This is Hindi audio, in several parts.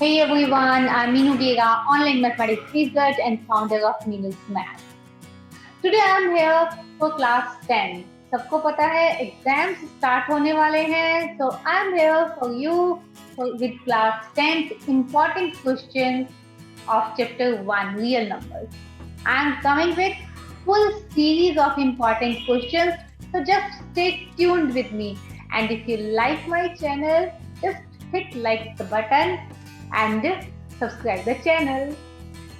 Hey everyone, I'm Meenu Gega, online mathematics research and founder of Meenu's Math. Today I'm here for class 10. सबको पता है एग्जाम्स स्टार्ट होने वाले हैं, so I'm here for you with class 10th important question of chapter 1 real numbers. I'm coming with full series of important questions, so just stay tuned with me. And if you like my channel, just hit like the button and subscribe the channel.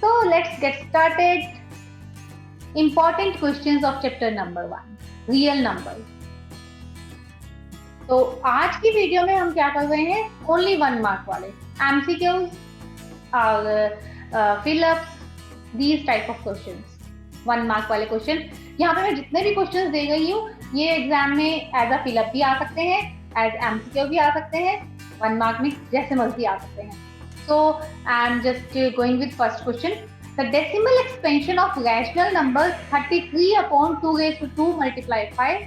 So let's get started. Important questions of chapter number 1 real numbers. तो आज की वीडियो में हम क्या कर रहे हैं, ओनली 1 मार्क वाले एमसीक्यूज और fill-ups, these type of questions, 1 mark वाले क्वेश्चन. यहाँ पे मैं जितने भी क्वेश्चंस दे गई हूँ ये एग्जाम में एज अ फिलअप भी आ सकते हैं, एज एमसीक्यू भी आ सकते हैं, 1 मार्क में जैसे मर्जी आ सकते हैं. So I'm just going with first question. The decimal expansion of rational number 33 upon 2 raised to 2 multiply 5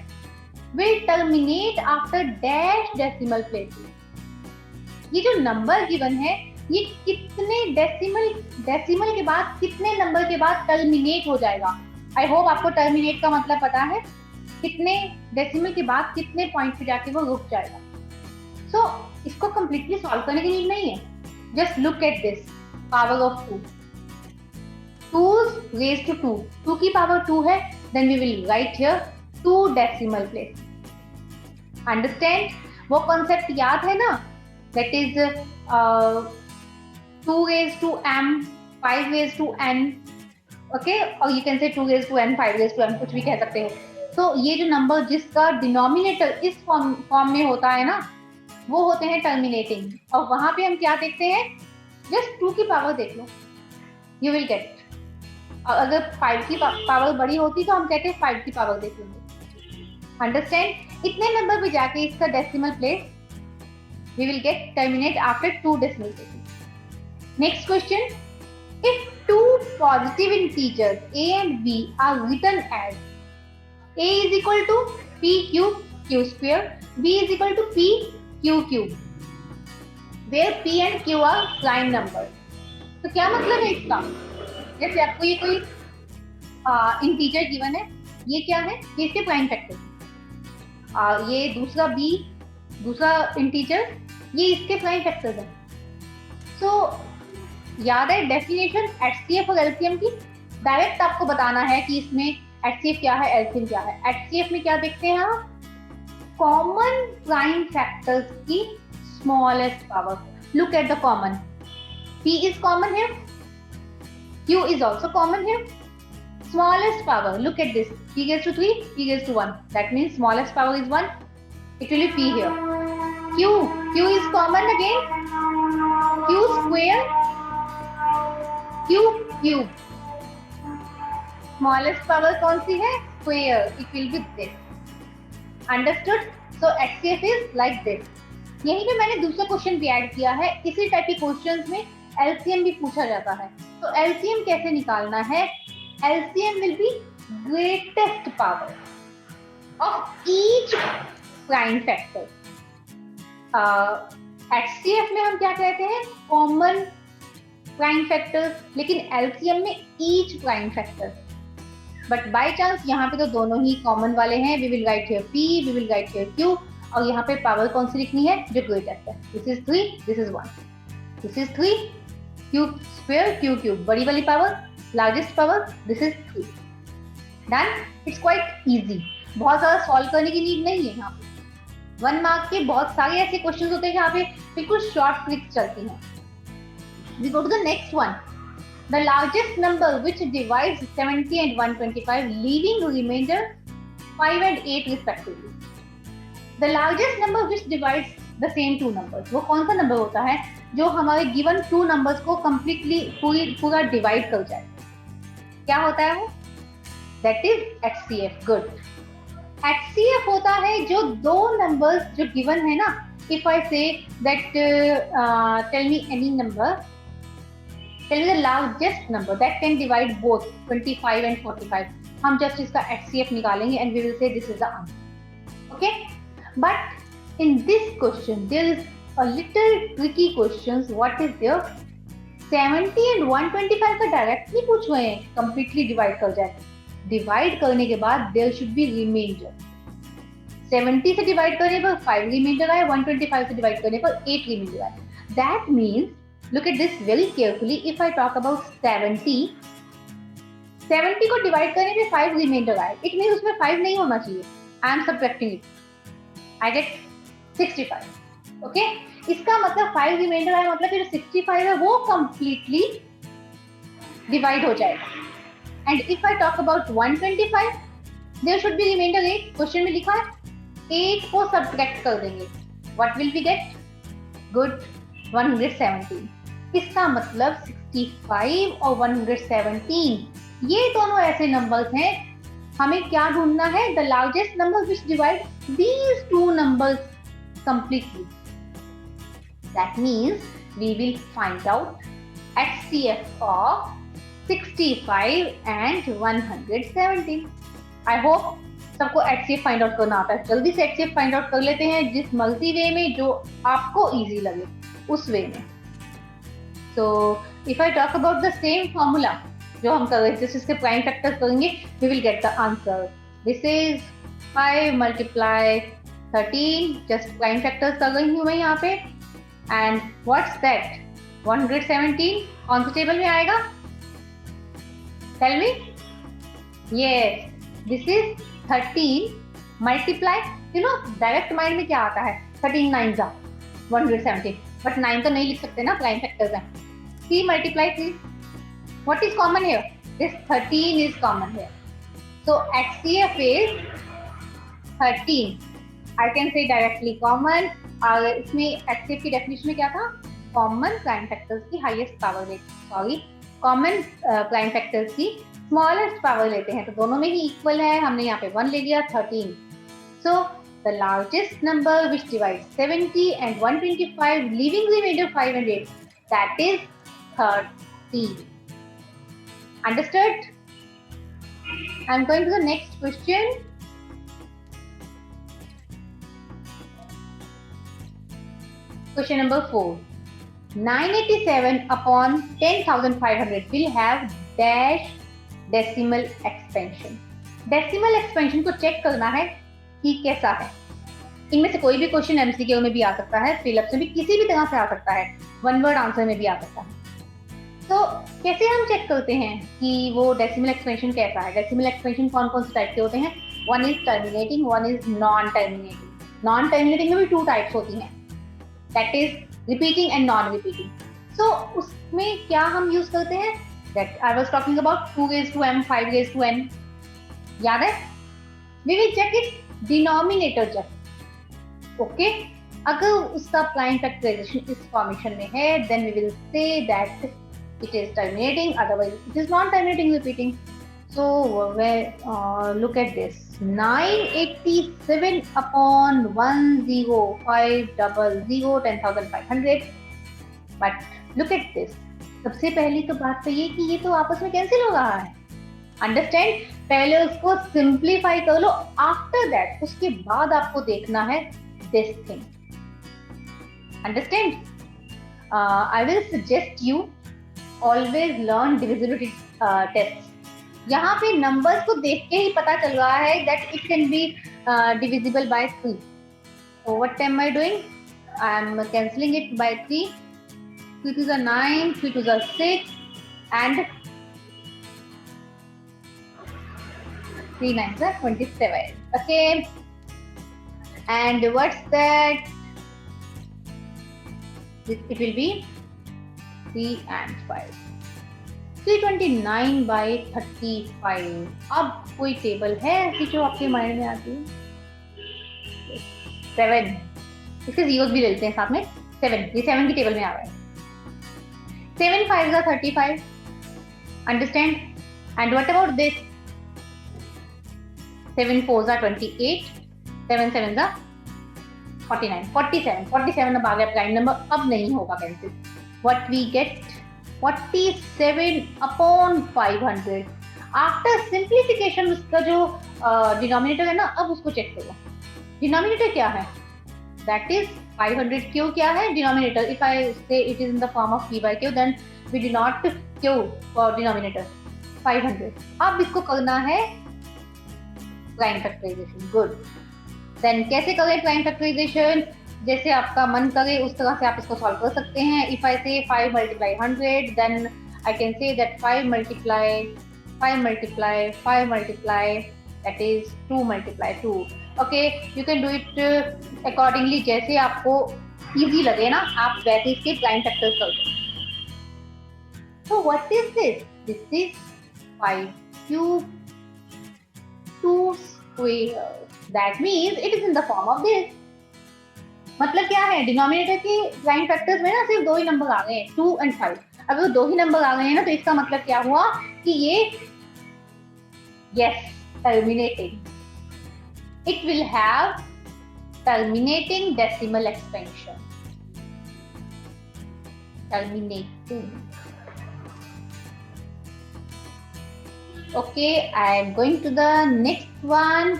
will terminate after dash decimal places. ये जो नंबर गिवन है ये कितने डेसिमल के बाद, कितने नंबर के बाद टर्मिनेट हो जाएगा. आई होप आपको टर्मिनेट का मतलब पता है, कितने डेसिमल के बाद कितने पॉइंट पे जाके वो रुक जाएगा. सो इसको कंप्लीटली सॉल्व करने की नीड नहीं है. Just look at this, power of 2. 2's raised to 2. 2 की power 2 है, then we will write here 2 decimal place. Understand? वो concept याद है ना? That is 2 raised to m, 5 raised to n, okay? और you can say 2 raised to n, 5 raised to m, कुछ भी कह सकते हो. तो ये जो नंबर जिसका डिनोमिनेटर इस फॉर्म में होता है ना, वो होते हैं टर्मिनेटिंग. और वहां पे हम क्या देखते हैं, जस्ट 2 की पावर देख लो, यू विल गेट. और अगर 5 की पावर बड़ी होती तो हम कहते हैं 5 की पावर देख लेंगे. अंडरस्टैंड? इतने नंबर पे जाके इसका decimal place we will get terminate after 2 decimal places. Next question, if 2 positive integers a and b are written as a is equal to p cube q square, b is equal to p q cube, where p and q are prime numbers. तो क्या मतलब है इसका? जैसे आपको ये कोई इंटीजर गिवन है, ये क्या है, ये इसके प्राइम फैक्टर, ये दूसरा b, दूसरा इंटीजर, ये इसके प्राइम फैक्टर्स हैं. सो याद है डेफिनेशन एचसीएफ और एलसीएम की, डायरेक्ट आपको बताना है कि इसमें एचसीएफ क्या है, एलसीएम क्या है. एचसीएफ में क्या देखते हैं आप, कॉमन प्राइम फैक्टर्स की smallest power. Look at the common, p is common here, q is also common here. Smallest power, look at this, p goes to 3, p goes to 1, that means smallest power is 1, it will be p here. q is common again, q square, q cube, smallest power कौन सी है, square, it will be this. Understood? So HCF is like this. यहीं पे मैंने दूसरा क्वेश्चन भी ऐड किया है. इसी टाइप के क्वेश्चंस में LCM भी पूछा जाता है. तो LCM कैसे निकालना है, LCM will be greatest power of each prime factor. HCF में हम क्या कहते हैं, कॉमन प्राइम फैक्टर्स, लेकिन LCM में each prime factor. But by chance यहाँ पे तो दोनों ही कॉमन वाले हैं. We will write here p, we will write here q, और यहाँ पे पावर कौन सी लिखनी है, जो ग्रेटेस्ट है. This is 3, this is 1, this is 3, q square q cube, बड़ी वाली power, largest power, this is 3. Done. It's quite easy, बहुत ज्यादा सॉल्व करने की नीड नहीं है. यहाँ पे 1 मार्क के बहुत सारे ऐसे क्वेश्चन होते हैं जहाँ पे बिल्कुल शॉर्ट ट्रिक्स चलती हैं. We go to the next one. The largest number which divides 70 and 125, leaving remainder 5 and 8 respectively. The largest number which divides the same two numbers, वो कौन सा नंबर होता है जो हमारे given 2 numbers को completely पूरा डिवाइड कर जाए? क्या होता है वो? That is HCF. Good. HCF होता है जो दो numbers जो given है ना, if I say that tell me any number, tell me the largest number that can divide both 25 and 45. हम just इसका HCF निकालेंगे and we will say this is the answer. Okay? But in this question there is a little tricky questions. What is there? 70 and 125 का डायरेक्टली पूछ रहे हैं, कंप्लीटली डिवाइड कर जाए. डिवाइड करने के बाद देयर शुड बी रिमाइंडर. 70 से डिवाइड करने पर 5 रिमाइंडर आए, 125 से डिवाइड करने पर 8 रिमाइंडर आए. That means look at this very carefully. If I talk about 70 को डिवाइड करने पे 5 रिमाइंडर आए, इट मीन्स उसमें 5 नहीं होना चाहिए. I am subtracting it, I get 65. Okay, इसका मतलब 5 रिमाइंडर आया, मतलब फिर 65 है वो कंप्लीटली डिवाइड हो जाएगा. And if I talk about 125, there should be remainder 8. Question में लिखा है 8 को सबट्रैक्ट कर देंगे. What will we get? Good, 117. इसका मतलब 65 और 117 ये दोनों ऐसे नंबर्स हैं. हमें क्या ढूंढना है? The largest number which divide these two numbers completely. That means we will find out HCF of 65 and 117. I hope सबको HCF फाइंड आउट करना आता है. जल्दी से HCF फाइंड आउट कर लेते हैं जिस मल्टी वे में जो आपको इजी लगे उस वे में. So if I talk about the same formula जो हम कर रहे थे, इसके प्राइम फैक्टर करेंगे, we will get the answer. This is 5 multiply 13, just prime factors कर रही हूँ मैं यहाँ पे. And what's that? 117 कौन सी टेबल में आएगा? Tell me. Yes, this is 13 multiply. You know direct mind में क्या आता है? 13 9 जा 117, बट 9 तो नहीं लिख सकते ना, प्राइम फैक्टर्स हैं. 3 multiply 3. What is common here? This 13 is common here. So HCF is 13. I can say directly common. इसमें HCF की डेफिनेशन में क्या था? कॉमन प्राइम फैक्टर्स की हाईएस्ट पावर लेते, सॉरी कॉमन प्राइम फैक्टर्स की स्मॉलेस्ट पावर लेते हैं. तो दोनों में ही इक्वल है. हमने यहाँ पे 1 ले लिया, 13. So the largest number which divide 70 and 125, leaving remainder 5 and 8, that is 30. Understood? I'm going to the next question. Question number 4. 987 upon 10,500 will have dash decimal expansion. Decimal expansion को चेक करना है कि कैसा है. इनमें से कोई भी क्वेश्चन MCQ में भी आ सकता है, फिलअप्स में भी किसी भी तरह से आ सकता है, वन वर्ड आंसर में भी आ सकता है. तो कैसे हम चेक करते हैं कि वो डेसिमल एक्सपेंशन कैसा है? डेसिमल एक्सपेंशन कौन कौन से टाइप के होते हैं? One is terminating, one is non terminating. Non terminating में भी 2 टाइप्स होती हैं, that is repeating and non-repeating. So उसमें क्या हम यूज करते हैं? That I was talking about 2 raised to m, 5 raised to n. याद है? We will check its denominator just. Okay? अगर उसका प्राइम फैक्टराइजेशन इस फॉर्मेशन में है, then we will say that it is terminating. Otherwise, it is non-terminating repeating. So look at this. 987 upon 10500 10,500. But look at this. सबसे पहली तो बात तो ये कि ये तो आपस में कैंसिल हो रहा है. अंडरस्टैंड? पहले उसको सिंप्लीफाई कर लो. आफ्टर दैट उसके बाद आपको देखना है this thing. Understand? I will suggest you always learn divisibility test. यहाँ पे नंबर्स को देख के ही पता चल रहा है that it can be divisible by 3. So what am I doing? I am cancelling it by 3. 3 2s are 9, 3 2s are 6, and 3 9s are 27. Okay. And what's that? It will be 3 and 5. 329 by 35. अब कोई टेबल है ऐसी जो आपके माइंड में आती है? 7. इसके जीरोस भी लेते हैं साथ में. 7, ये 7 की टेबल में आ रहा है. 7 5s are 35. Understand? And what about this? 7 4s are 28. 7 7s are 49. 47 अब आ गया प्राइम नंबर. अब नहीं होगा cancel. What we get? 47 upon 500. After simplification उसका जो डिनोमिनेटर है ना, अब उसको चेक करो. डिनोमिनेटर क्या है? दैट इज 500 क्यू क्या है denominator. If I say it is in the form of p by q then we do not q for denominator 500. अब इसको करना है प्राइम फैक्टराइजेशन. गुड. देन कैसे करें प्राइम फैक्टराइजेशन? जैसे आपका मन करे उस तरह से आप इसको सॉल्व कर सकते हैं. इफ आई से 5 multiply 100 then I can say that 5 multiply 5 multiply 5 multiply that is 2 multiply 2. Okay, you can do it accordingly जैसे आपको easy लगे ना, आप वैसे इसके प्राइम फैक्टर्स कर दो. So what is this? This is 5 cube 2 square. That means it is in the form of this. मतलब क्या है, डिनोमिनेटर के प्राइम फैक्टर्स में ना सिर्फ दो ही नंबर आ गए हैं 2 and 5. अगर दो ही नंबर आ गए हैं ना तो इसका मतलब क्या हुआ कि ये yes terminating. It will have terminating decimal expansion. Terminating. Okay, I am going to the next one.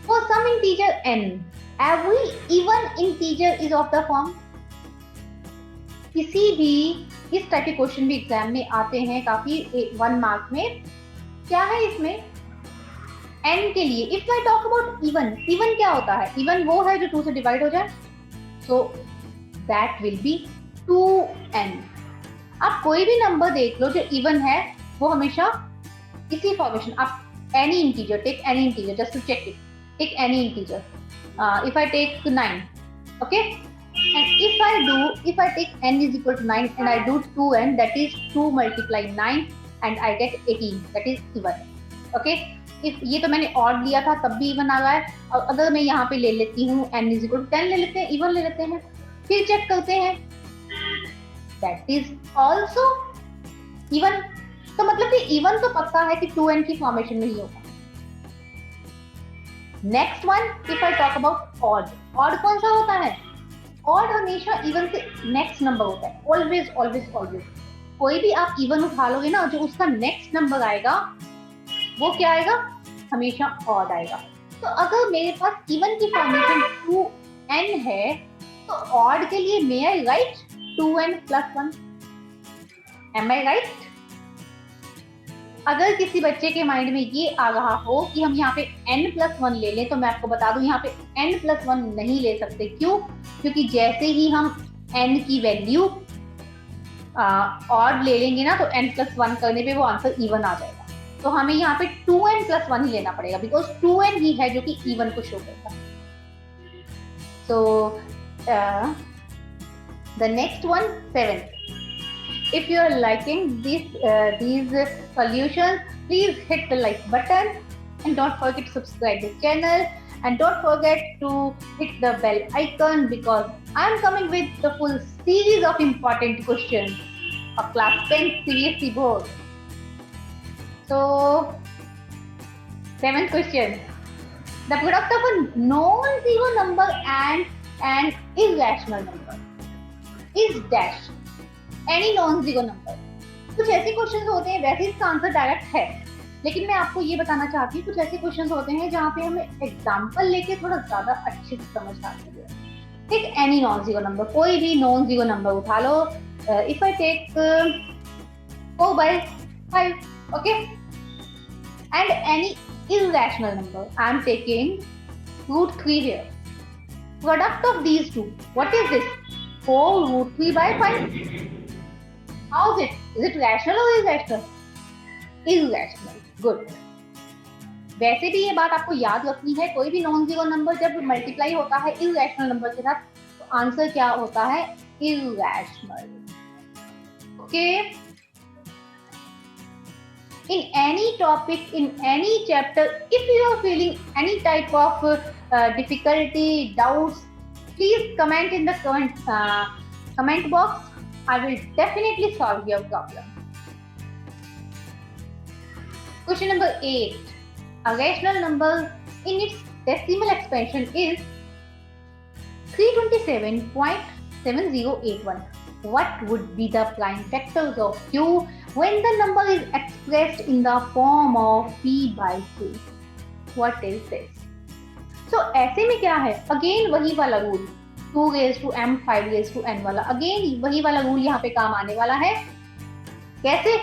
For some integer n, every even integer is of the form. किसी भी इस टाइप के क्वेश्चन भी एग्जाम में आते हैं काफी 1 मार्क में. क्या है इसमें n के लिए? If I talk about even, even क्या होता है? इवन वो है जो 2 से डिवाइड हो जाए. So that will B 2n. आप कोई भी नंबर देख लो जो इवन है वो हमेशा इसी फॉर्मेशन. आप any integer, take any integer just to check it. Take any integer. If I take 9, okay, and if I take n is equal to 9 and I do 2n, that is 2 multiply 9 and I get 18, that is even. Okay, if ये तो मैंने odd लिया था तब भी even आ रहा है. और अगर मैं यहाँ पे ले लेती हूँ n is equal to 10 ले लेते हैं, even ले लेते हैं, फिर चेक करते हैं, that is also even. तो मतलब कि even तो पक्का है कि 2n की फॉर्मेशन में ही होगा. Next one, if I talk about odd. Odd कौन सा होता है? ऑड हमेशा इवन से नेक्स्ट नंबर होता है. Always always always. कोई भी आप इवन उठा लोगे ना, जो उसका नेक्स्ट नंबर आएगा वो क्या आएगा? हमेशा ऑड आएगा. तो अगर मेरे पास इवन की फॉर्मेशन 2n है तो ऑड के लिए मे आई राइट 2n plus 1? एम आई राइट? अगर किसी बच्चे के माइंड में ये आ रहा हो कि हम यहाँ पे n+1 ले लें, तो मैं आपको बता दूं यहाँ पे n+1 नहीं ले सकते. क्यों? क्योंकि जैसे ही हम n की वैल्यू ऑड ले लेंगे ना तो n+1 करने पे वो आंसर इवन आ जाएगा. तो हमें यहाँ पे 2n+1 ही लेना पड़ेगा बिकॉज 2n ही है जो कि इवन को शो करता है. So the next one 7. If you are liking these solutions, please hit the like button and don't forget to subscribe the channel and don't forget to hit the bell icon because I am coming with the full series of important questions of class 10 CBSE board. So 7th question. The product of a non-zero number and an irrational number is dash. Any non zero number. कुछ ऐसे क्वेश्चंस होते हैं, वैसे इसका आंसर डायरेक्ट है, लेकिन मैं आपको ये बताना चाहती हूँ कुछ ऐसे क्वेश्चंस होते हैं जहाँ पे हमें एग्जांपल लेके थोड़ा ज्यादा अच्छे से समझ आती है. ठीक, एनी नॉन जीरो नंबर, कोई भी नॉन जीरो नंबर उठा लो. If I take 4/5, okay, and any irrational number, I am taking √3 here. Product of these two, what is this? 4√3/5. How is it? Is it rational or irrational? Irrational. Good. वैसे भी ये बात आपको याद रखनी है, कोई भी नॉन जीरो नंबर जब मल्टीप्लाई होता है इरैशनल नंबर के साथ तो आंसर क्या होता है? Irrational. Okay. In any topic, in any chapter, if you are feeling any type of difficulty, doubts, please comment in the comment box. I will definitely solve your problem. Question number 8. A rational number in its decimal expansion is 327.7081. What would be the prime factors of q when the number is expressed in the form of p by q? What is this? So ऐसे में क्या है? Again वही वाला rule. 2 raise to m 5 raise to n वाला। अगेन वही वाला रूल यहाँ पे काम आने वाला है। कैसे?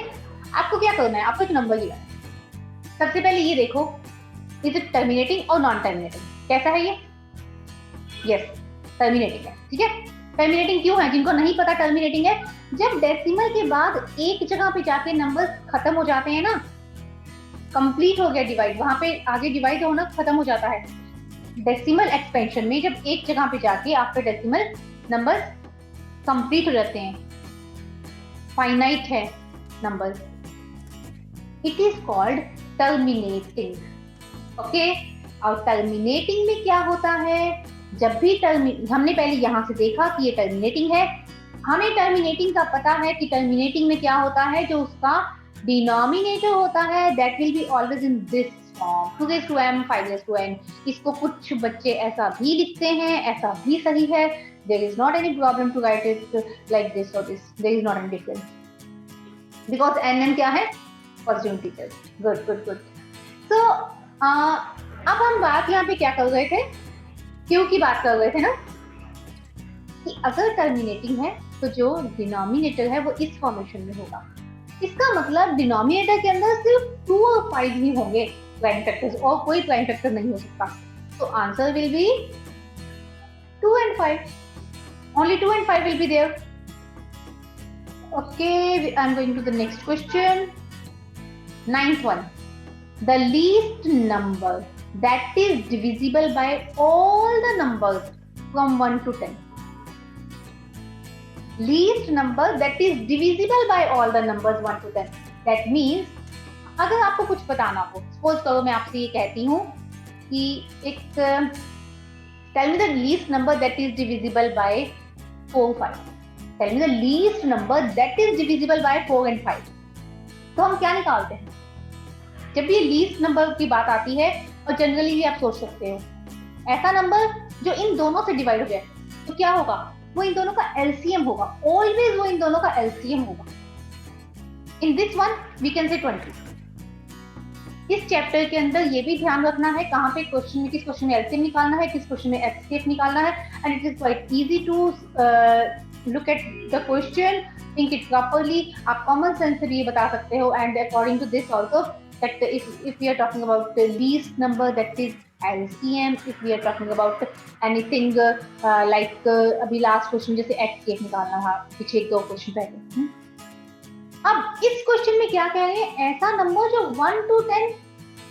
आपको क्या करना है, आपको एक नंबर लिया है। सबसे पहले ये देखो, इज इट टर्मिनेटिंग और नॉन टर्मिनेटिंग? कैसा है ये? यस, टर्मिनेटिंग है। ठीक है, टर्मिनेटिंग क्यों है? जिनको नहीं पता टर्मिनेटिंग है, जब डेसिमल के बाद एक जगह पे जाके नंबर खत्म हो जाते हैं ना, कंप्लीट हो गया डिवाइड, वहां पे आगे डिवाइड होना खत्म हो जाता है। डेसिमल एक्सपेंशन में जब एक जगह पे जाके आफ्टर डेसिमल नंबर कंप्लीट हो जाते हैं, फाइनाइट है number, it is called terminating. Okay, और टर्मिनेटिंग में क्या होता है? जब भी हमने पहले यहां से देखा कि ये टर्मिनेटिंग है, हमें टर्मिनेटिंग का पता है कि टर्मिनेटिंग में क्या होता है, जो उसका डिनोमिनेटर होता है that will be always in this form, 2 raise to m 5 raise to n। इसको कुछ बच्चे ऐसा भी लिखते हैं, ऐसा भी सही है। There is not any problem to write it like this और this, there is not any difference because n क्या है? Positive integer. Good good good. So अब हम बात यहाँ पे क्या कर रहे थे? क्यों की बात कर रहे थे ना, कि अगर टर्मिनेटिंग है तो जो डिनोमिनेटर है वो इस फॉर्मेशन में होगा। इसका मतलब डिनोमिनेटर के अंदर सिर्फ 2 और 5 ही होंगे प्राइम फैक्टर्स, और कोई प्राइम फैक्टर नहीं हो सकता। तो answer will be 2 and 5, only 2 and 5 will be there. Okay, I'm going to the next question. 9th one, the least number that is divisible by all the numbers from 1 to 10. Least number that is divisible by all the numbers 1 to 10. That means अगर आपको कुछ बताना हो, सपोज करो मैं आपसे ये कहती हूँ कि एक tell me the least number that is divisible by 4 5. Tell me the least number that is divisible by 4 and 5. तो हम क्या निकालते हैं? जब ये लीस्ट नंबर की बात आती है, और जनरली भी आप सोच सकते हो ऐसा नंबर जो इन दोनों से डिवाइड हो गया, तो क्या होगा? वो इन दोनों का एलसीएम होगा। ऑलवेज वो इन दोनों का एलसीएम होगा। In this one we can say 20। इस चैप्टर के अंदर ये भी ध्यान रखना है कहाँ पे क्वेश्चन में, किस क्वेश्चन में एलसीएम निकालना है, किस क्वेश्चन में एचसीएफ निकालना है। And it is quite easy to look at the question, think it properly. आप कॉमन सेंस से भी ये बता सकते हो। And according to this also that if we are talking about the least number that is LCM, if we are talking about anything like अभी लास्ट क्वेश्चन जैसे HCF निकालना था पीछे 2 क्वेश्चन पहले। अब इस क्वेश्चन में क्या कह रहे हैं? ऐसा नंबर जो 1 to 10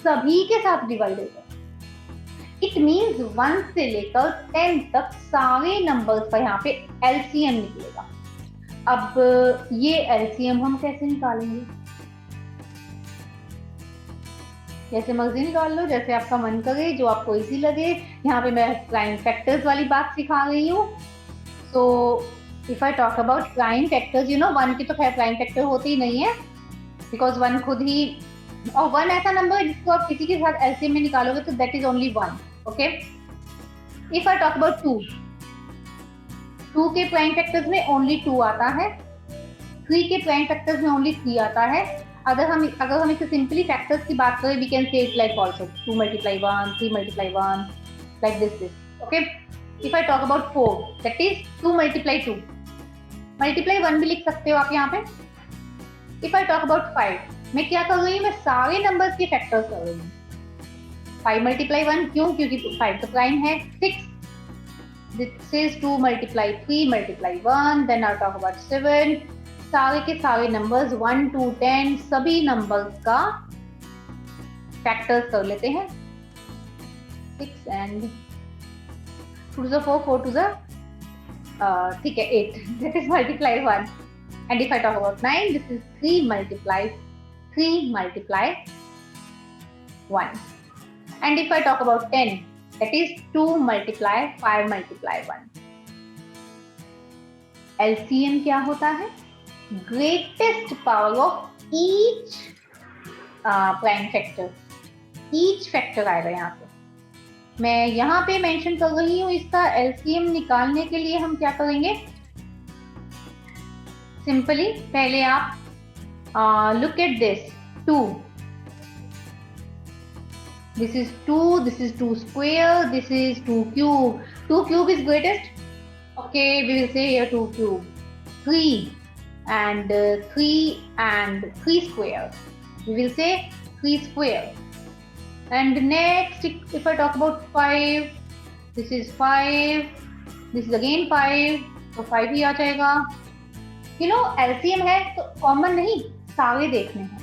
सभी के साथ डिवाइड हो जाए। इट मींस 1 से लेकर 10 तक सारे नंबर्स का यहाँ पे LCM निकलेगा। अब ये LCM हम कैसे निकालेंगे? जैसे मर्जी निकाल लो, जैसे आपका मन करे, जो आपको इजी लगे। यहाँ पे मैं प्राइम फैक्टर्स वाली बात सिखा रही हूँ। So if I talk about prime factors, you know 1 की तो खैर प्राइम फैक्टर होते ही नहीं है, बिकॉज 1 खुद ही, और 1 ऐसा नंबर है जिसको आप किसी के साथ एलसीएम में निकालोगे तो that is only 1। Okay, if I talk about 2 के प्राइम फैक्टर्स में ओनली 2 आता है, 3 के प्राइम फैक्टर्स में ओनली 3 आता है। अगर हम इसे सिंपली फैक्टर्स की बात करें, we can say it like also 2 multiply 1, 3 multiply 1, like this. Okay, if I talk about 4, that is 2 multiply 2, multiply 1 भी लिख सकते हो आप यहाँ पे। If I talk about 5, मैं क्या कर रही हूँ? मैं सारे नंबर्स के फैक्टर्स कर रही हूँ। 5 multiply 1 क्यों? क्योंकि 5 तो प्राइम है। 6, this is 2 multiply 3 multiply 1, then I'll talk about 7। सारे के सारे नंबर्स 1 to 10 सभी नंबर्स का फैक्टर्स कर लेते हैं। 6 and 2 to the 4, 4 to the ठीक है 8, that is multiply 1। and if I talk about 9, this is 3 multiply 1। and if I talk about 10, that is 2 multiply 5 multiply 1। LCM क्या होता है? Greatest power of each prime factor. Each factor आएगा यहाँ पे। मैं यहाँ पे मेंशन कर रही हूँ इसका एलसीएम निकालने के लिए हम क्या करेंगे? सिंपली पहले आप look at this 2, this is 2, this is 2 square, this is 2 cube। 2 cube is greatest, Okay, we will say here 2 cube. 3 and 3 square. We will say 3 square. And next, if I talk about 5, this is 5, this is again 5, तो 5 ही आ जाएगा. You know, LCM है तो common नहीं, सारे देखने हैं.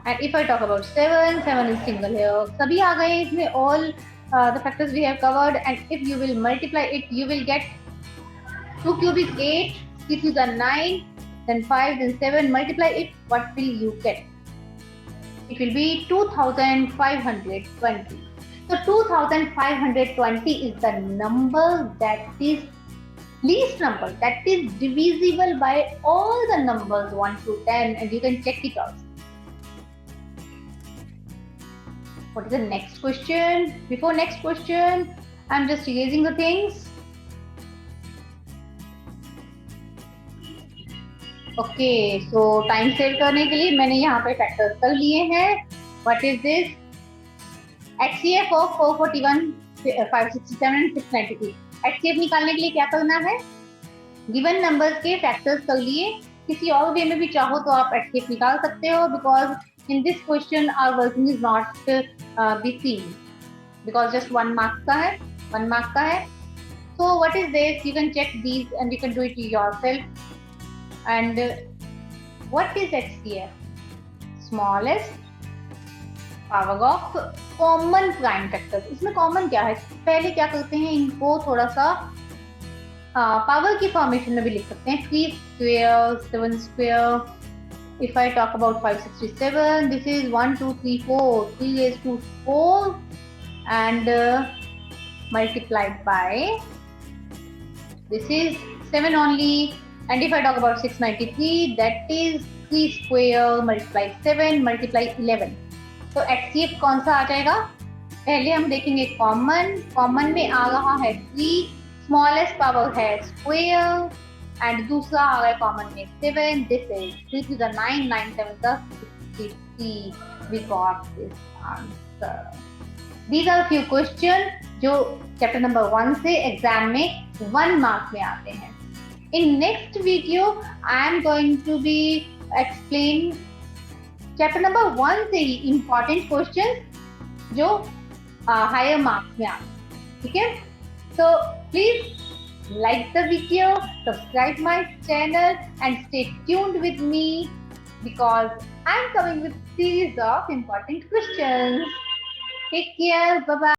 And if I talk about 7, 7 is single here. सभी आ गए इसमें, all the factors we have covered, and if you will multiply it, you will get 2 cube is 8, 3 cubes are 9, then 5, then 7, multiply it, what will you get? It will be 2520. So 2520 is the number that is least number, that is divisible by all the numbers 1 to 10, and you can check it out. What is the next question? Before next question, I'm just erasing the things. Okay, so time save करने के लिए मैंने यहाँ पे फैक्टर्स कर लिए हैं. What is this? HCF of 441, 567 and 693. HCF निकालने के लिए क्या करना है? गिवन नंबर्स के फैक्टर्स कर लिए. किसी और वे में भी चाहो तो आप HCF निकाल सकते हो, because in this question our working is not be seen, because just 1 marks का है, 1 मार्क का है. So what is this? You can check these and you can do it yourself. And what is HCF? Smallest power of common prime factors. इसमें common क्या है? पहले क्या करते हैं, इनको थोड़ा सा पावर की फॉर्मेशन में भी लिख सकते हैं. 3 square, 7 square. If I talk about 567, this is 1, 2, 3, 4. 3 raised to 4 and multiplied by, this is 7 only. And if I talk about 693, that is 3 square multiply 7 multiply 11. तो HCF कौन सा आ जाएगा? पहले हम देखेंगे कॉमन. कॉमन में आ रहा है 3, स्मॉलेस्ट पावर है स्क्वायर, एंड दूसरा आ रहा है कॉमन में 7. दिस इज 3 to the 9, 9 7 का 63. We got this answer. These are few questions जो चैप्टर नंबर 1 से एग्जाम में 1 मार्क्स में आते हैं. In next video, I am going to be explain chapter number 1 से ही important questions जो higher marks में आते हैं. ठीक है? So please like the video, subscribe my channel, and stay tuned with me because I am coming with series of important questions. Take care. Bye bye.